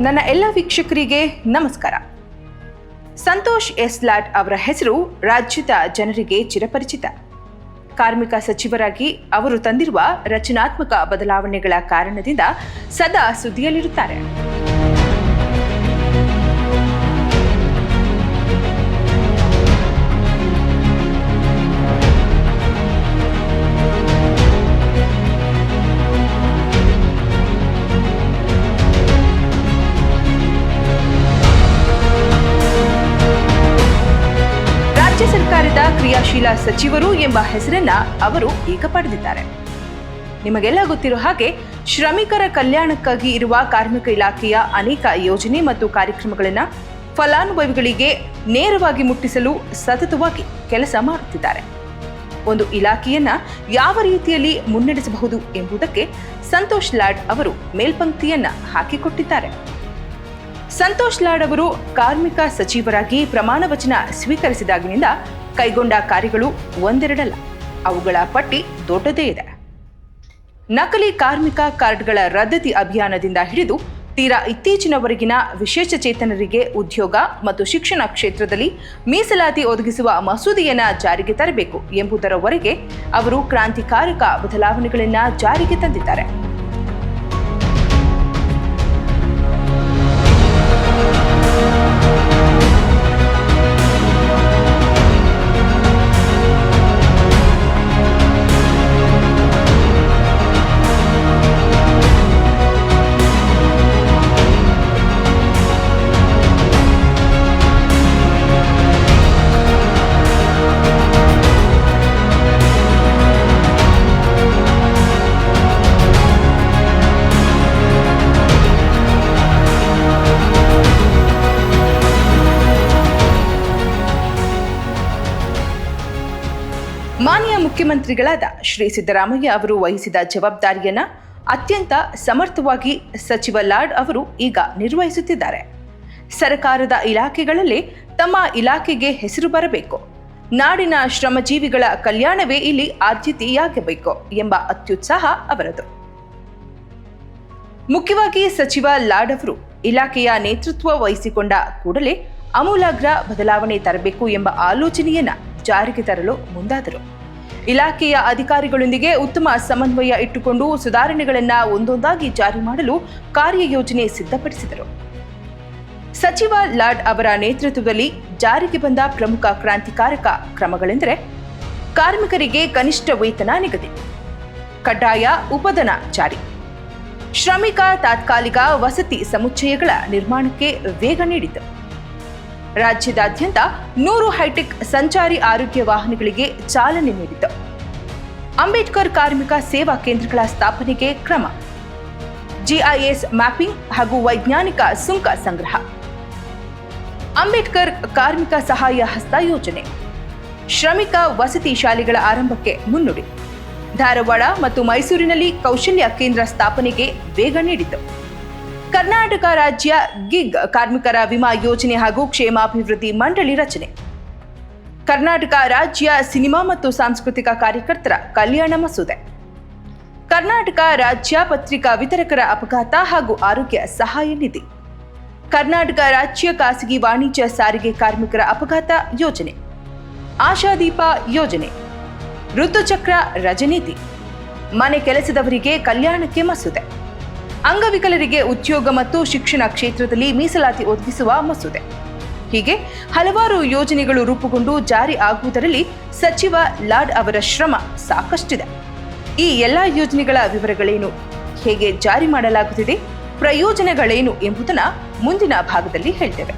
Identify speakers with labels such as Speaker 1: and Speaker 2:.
Speaker 1: ನನ್ನ ಎಲ್ಲ ವೀಕ್ಷಕರಿಗೆ ನಮಸ್ಕಾರ. ಸಂತೋಷ್ ಎಸ್ ಲಾಡ್ ಅವರ ಹೆಸರು ರಾಜ್ಯದ ಜನರಿಗೆ ಚಿರಪರಿಚಿತ. ಕಾರ್ಮಿಕ ಸಚಿವರಾಗಿ ಅವರು ತಂದಿರುವ ರಚನಾತ್ಮಕ ಬದಲಾವಣೆಗಳ ಕಾರಣದಿಂದ ಸದಾ ಸುದ್ದಿಯಲ್ಲಿರುತ್ತಾರೆ. ಸರ್ಕಾರದ ಕ್ರಿಯಾಶೀಲ ಸಚಿವರು ಎಂಬ ಹೆಸರನ್ನ ಅವರು ಈಗ ಪಡೆದಿದ್ದಾರೆ. ನಿಮಗೆಲ್ಲ ಗೊತ್ತಿರೋ ಹಾಗೆ ಶ್ರಮಿಕರ ಕಲ್ಯಾಣಕ್ಕಾಗಿ ಇರುವ ಕಾರ್ಮಿಕ ಇಲಾಖೆಯ ಅನೇಕ ಯೋಜನೆ ಮತ್ತು ಕಾರ್ಯಕ್ರಮಗಳನ್ನು ಫಲಾನುಭವಿಗಳಿಗೆ ನೇರವಾಗಿ ಮುಟ್ಟಿಸಲು ಸತತವಾಗಿ ಕೆಲಸ ಮಾಡುತ್ತಿದ್ದಾರೆ. ಒಂದು ಇಲಾಖೆಯನ್ನ ಯಾವ ರೀತಿಯಲ್ಲಿ ಮುನ್ನಡೆಸಬಹುದು ಎಂಬುದಕ್ಕೆ ಸಂತೋಷ್ ಲಾಡ್ ಅವರು ಮೇಲ್ಪಂಕ್ತಿಯನ್ನ ಹಾಕಿಕೊಟ್ಟಿದ್ದಾರೆ. ಸಂತೋಷ್ ಲಾಡ್ ಅವರು ಕಾರ್ಮಿಕ ಸಚಿವರಾಗಿ ಪ್ರಮಾಣ ವಚನ ಸ್ವೀಕರಿಸಿದಾಗಿನಿಂದ ಕೈಗೊಂಡ ಕಾರ್ಯಗಳು ಒಂದೆರಡಲ್ಲ, ಅವುಗಳ ಪಟ್ಟಿ ದೊಡ್ಡದೇ ಇದೆ. ನಕಲಿ ಕಾರ್ಮಿಕ ಕಾರ್ಡ್ಗಳ ರದ್ದತಿ ಅಭಿಯಾನದಿಂದ ಹಿಡಿದು ತೀರಾ ಇತ್ತೀಚಿನವರೆಗಿನ ವಿಶೇಷಚೇತನರಿಗೆ ಉದ್ಯೋಗ ಮತ್ತು ಶಿಕ್ಷಣ ಕ್ಷೇತ್ರದಲ್ಲಿ ಮೀಸಲಾತಿ ಒದಗಿಸುವ ಮಸೂದೆಯನ್ನ ಜಾರಿಗೆ ತರಬೇಕು ಎಂಬುದರವರೆಗೆ ಅವರು ಕ್ರಾಂತಿಕಾರಕ ಬದಲಾವಣೆಗಳನ್ನು ಜಾರಿಗೆ ತಂದಿದ್ದಾರೆ. ಮಾನ್ಯ ಮುಖ್ಯಮಂತ್ರಿಗಳಾದ ಶ್ರೀ ಸಿದ್ದರಾಮಯ್ಯ ಅವರು ವಹಿಸಿದ ಜವಾಬ್ದಾರಿಯನ್ನ ಅತ್ಯಂತ ಸಮರ್ಥವಾಗಿ ಸಚಿವ ಲಾಡ್ ಅವರು ಈಗ ನಿರ್ವಹಿಸುತ್ತಿದ್ದಾರೆ. ಸರ್ಕಾರದ ಇಲಾಖೆಗಳಲ್ಲಿ ತಮ್ಮ ಇಲಾಖೆಗೆ ಹೆಸರು ಬರಬೇಕು, ನಾಡಿನ ಶ್ರಮಜೀವಿಗಳ ಕಲ್ಯಾಣವೇ ಇಲ್ಲಿ ಆದ್ಯತೆಯಾಗಬೇಕು ಎಂಬ ಅತ್ಯುತ್ಸಾಹ ಅವರದು. ಮುಖ್ಯವಾಗಿ ಸಚಿವ ಲಾಡ್ ಅವರು ಇಲಾಖೆಯ ನೇತೃತ್ವ ವಹಿಸಿಕೊಂಡ ಕೂಡಲೇ ಆಮೂಲಾಗ್ರ ಬದಲಾವಣೆ ತರಬೇಕು ಎಂಬ ಆಲೋಚನೆಯನ್ನ ಜಾರಿಗೆ ತರಲು ಮುಂದಾದರು. ಇಲಾಖೆಯ ಅಧಿಕಾರಿಗಳೊಂದಿಗೆ ಉತ್ತಮ ಸಮನ್ವಯ ಇಟ್ಟುಕೊಂಡು ಸುಧಾರಣೆಗಳನ್ನು ಒಂದೊಂದಾಗಿ ಜಾರಿ ಮಾಡಲು ಕಾರ್ಯಯೋಜನೆ ಸಿದ್ಧಪಡಿಸಿದರು. ಸಚಿವ ಲಾಡ್ ಅವರ ನೇತೃತ್ವದಲ್ಲಿ ಜಾರಿಗೆ ಬಂದ ಪ್ರಮುಖ ಕ್ರಾಂತಿಕಾರಕ ಕ್ರಮಗಳೆಂದರೆ ಕಾರ್ಮಿಕರಿಗೆ ಕನಿಷ್ಠ ವೇತನ ನಿಗದಿ, ಕಡ್ಡಾಯ ಉಪಧನ ಜಾರಿ, ಶ್ರಮಿಕ ತಾತ್ಕಾಲಿಕ ವಸತಿ ಸಮುಚ್ಚಯಗಳ ನಿರ್ಮಾಣಕ್ಕೆ ವೇಗ ನೀಡಿತು, ರಾಜ್ಯದಾದ್ಯಂತ 100 ಹೈಟೆಕ್ ಸಂಚಾರಿ ಆರೋಗ್ಯ ವಾಹನಗಳಿಗೆ ಚಾಲನೆ ನೀಡಿತು, ಅಂಬೇಡ್ಕರ್ ಕಾರ್ಮಿಕ ಸೇವಾ ಕೇಂದ್ರಗಳ ಸ್ಥಾಪನೆಗೆ ಕ್ರಮ, ಜಿಐಎಸ್ ಮ್ಯಾಪಿಂಗ್ ಹಾಗೂ ವೈಜ್ಞಾನಿಕ ಸುಂಕ ಸಂಗ್ರಹ, ಅಂಬೇಡ್ಕರ್ ಕಾರ್ಮಿಕ ಸಹಾಯ ಹಸ್ತ ಯೋಜನೆ, ಶ್ರಮಿಕ ವಸತಿ ಶಾಲೆಗಳ ಆರಂಭಕ್ಕೆ ಮುನ್ನುಡಿ, ಧಾರವಾಡ ಮತ್ತು ಮೈಸೂರಿನಲ್ಲಿ ಕೌಶಲ್ಯ ಕೇಂದ್ರ ಸ್ಥಾಪನೆಗೆ ವೇಗ ನೀಡಿತು, ಕರ್ನಾಟಕ ರಾಜ್ಯ ಗಿಗ್ ಕಾರ್ಮಿಕರ ವಿಮಾ ಯೋಜನೆ ಹಾಗೂ ಕ್ಷೇಮಾಭಿವೃದ್ಧಿ ಮಂಡಳಿ ರಚನೆ, ಕರ್ನಾಟಕ ರಾಜ್ಯ ಸಿನಿಮಾ ಮತ್ತು ಸಾಂಸ್ಕೃತಿಕ ಕಾರ್ಯಕರ್ತರ ಕಲ್ಯಾಣ ಮಸೂದೆ, ಕರ್ನಾಟಕ ರಾಜ್ಯ ಪತ್ರಿಕಾ ವಿತರಕರ ಅಪಘಾತ ಹಾಗೂ ಆರೋಗ್ಯ ಸಹಾಯ ನಿಧಿ, ಕರ್ನಾಟಕ ರಾಜ್ಯ ಖಾಸಗಿ ವಾಣಿಜ್ಯ ಸಾರಿಗೆ ಕಾರ್ಮಿಕರ ಅಪಘಾತ ಯೋಜನೆ, ಆಶಾದೀಪ ಯೋಜನೆ, ಋತುಚಕ್ರ ರಜೆ ನೀತಿ, ಮನೆ ಕೆಲಸದವರಿಗೆ ಕಲ್ಯಾಣಕ್ಕೆ ಮಸೂದೆ, ಅಂಗವಿಕಲರಿಗೆ ಉದ್ಯೋಗ ಮತ್ತು ಶಿಕ್ಷಣ ಕ್ಷೇತ್ರದಲ್ಲಿ ಮೀಸಲಾತಿ ಒದಗಿಸುವ ಮಸೂದೆ. ಹೀಗೆ ಹಲವಾರು ಯೋಜನೆಗಳು ರೂಪುಗೊಂಡು ಜಾರಿ ಆಗುವುದರಲ್ಲಿ ಸಚಿವ ಲಾಡ್ ಅವರ ಶ್ರಮ ಸಾಕಷ್ಟಿದೆ. ಈ ಎಲ್ಲ ಯೋಜನೆಗಳ ವಿವರಗಳೇನು, ಹೇಗೆ ಜಾರಿ ಮಾಡಲಾಗುತ್ತಿದೆ, ಪ್ರಯೋಜನಗಳೇನು ಎಂಬುದನ್ನು ಮುಂದಿನ ಭಾಗದಲ್ಲಿ ಹೇಳ್ತೇವೆ.